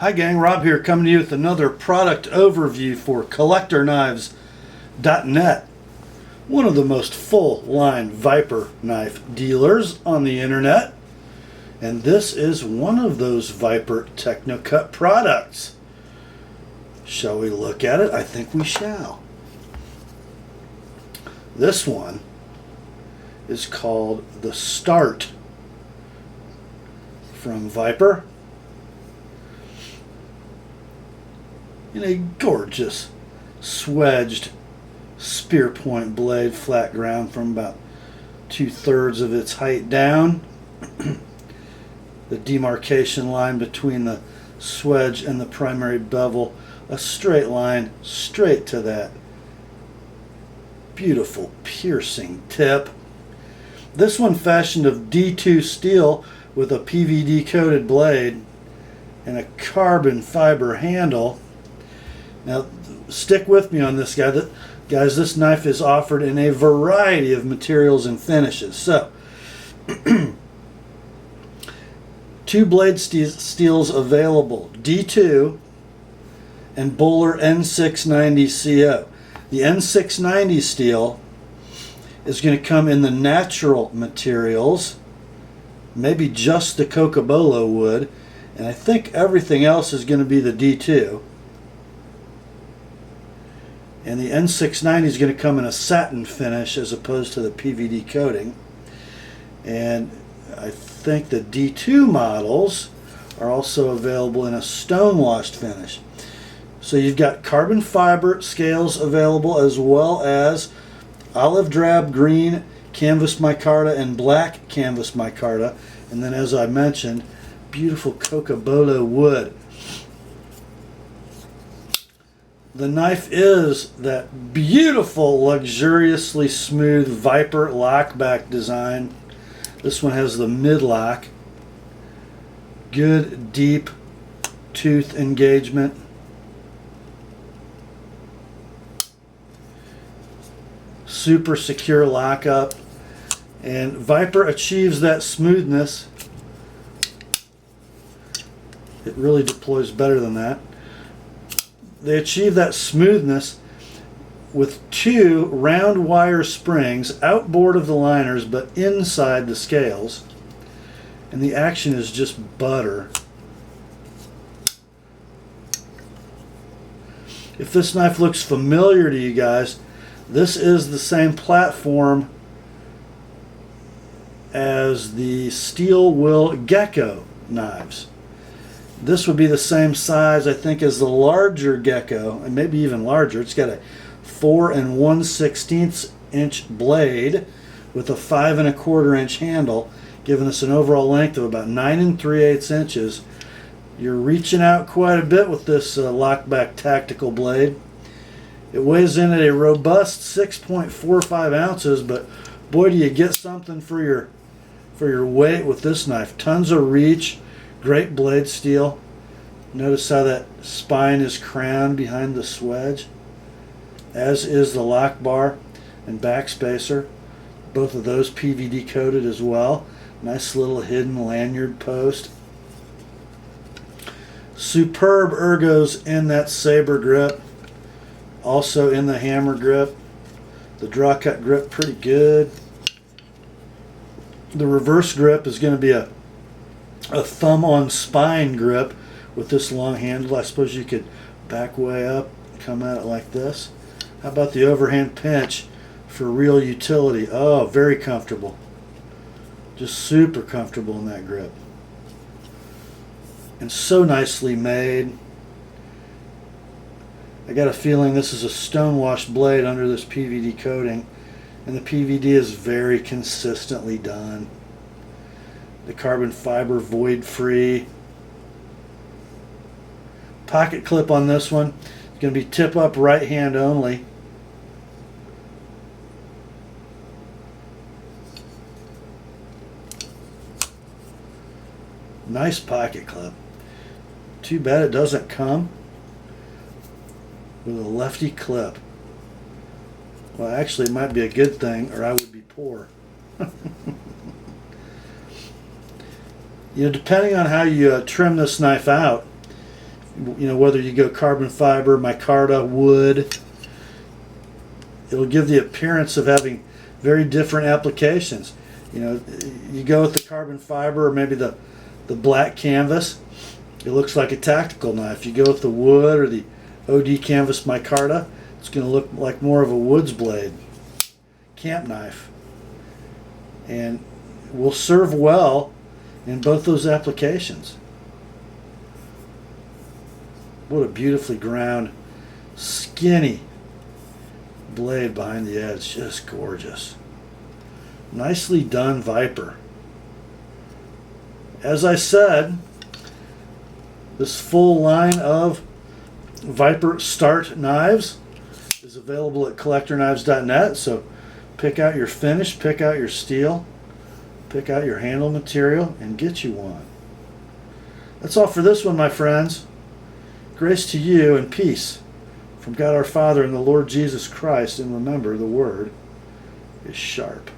Hi gang, Rob here coming to you with another product overview for CollectorKnives.net, one of the most full-line Viper knife dealers on the internet. And this is one of those Viper Technocut products. Shall we look at it? I think we shall. This one is called the Start from Viper, in a gorgeous swedged spear point blade, flat ground from about 2/3 of its height down. The demarcation line between the swedge and the primary bevel, a straight line straight to that beautiful piercing tip. This one fashioned of D2 steel with a PVD coated blade and a carbon fiber handle. Now, stick with me on this, guys. This knife is offered in a variety of materials and finishes. So, two blade steels available: D2 and Böhler N690 CO. The N690 steel is going to come in the natural materials, maybe just the Cocobolo wood, and I think everything else is going to be the D2. And the N690 is going to come in a satin finish as opposed to the PVD coating. And I think the D2 models are also available in a stone-washed finish. So you've got carbon fiber scales available, as well as olive drab green canvas micarta and black canvas micarta. And then, as I mentioned, beautiful Cocobolo wood. The knife is that beautiful, luxuriously smooth Viper lockback design. This one has the mid-lock. Good, deep tooth engagement. Super secure lockup. And Viper achieves that smoothness. It really deploys better than that. They achieve that smoothness with two round wire springs outboard of the liners but inside the scales, and the action is just butter. If this knife looks familiar to you guys, this is the same platform as the Steel Will Gecko knives. This would be the same size, I think, as the larger Gecko, and maybe even larger. It's got a 4 1/16 inch blade with a 5 1/4 inch handle, giving us an overall length of about 9 3/8 inches. You're reaching out quite a bit with this lockback tactical blade. It weighs in at a robust 6.45 ounces, but boy, do you get something for your weight with this knife. Tons of reach. Great blade steel. Notice how that spine is crowned behind the swedge, as is the lock bar and backspacer. Both of those PVD coated as well. Nice little hidden lanyard post. Superb ergos in that saber grip. Also in the hammer grip. The draw cut grip pretty good. The reverse grip is going to be a thumb on spine grip with this long handle. I suppose you could back way up, come at it like this. How about the overhand pinch for real utility? Oh, very comfortable. Just super comfortable in that grip. And so nicely made. I got a feeling this is a stone-washed blade under this PVD coating, and the PVD is very consistently done. The carbon fiber void free. Pocket clip on this one. It's going to be tip up right hand only. Nice pocket clip. Too bad it doesn't come with a lefty clip. Well, actually it might be a good thing, or I would be poor. You know, depending on how you trim this knife out, You know, whether you go carbon fiber, micarta, wood, it'll give the appearance of having very different applications. You know, you go with the carbon fiber or maybe the black canvas, it looks like a tactical knife. You go with the wood or the OD canvas micarta, it's going to look like more of a woods blade, camp knife, and will serve well in both those applications. What a beautifully ground, skinny blade behind the edge, just gorgeous. Nicely done, Viper. As I said, this full line of Viper Start knives is available at collectorknives.net, so pick out your finish, pick out your steel, pick out your handle material, and get you one. That's all for this one, my friends. Grace to you and peace from God our Father and the Lord Jesus Christ, and remember, the Word is sharp.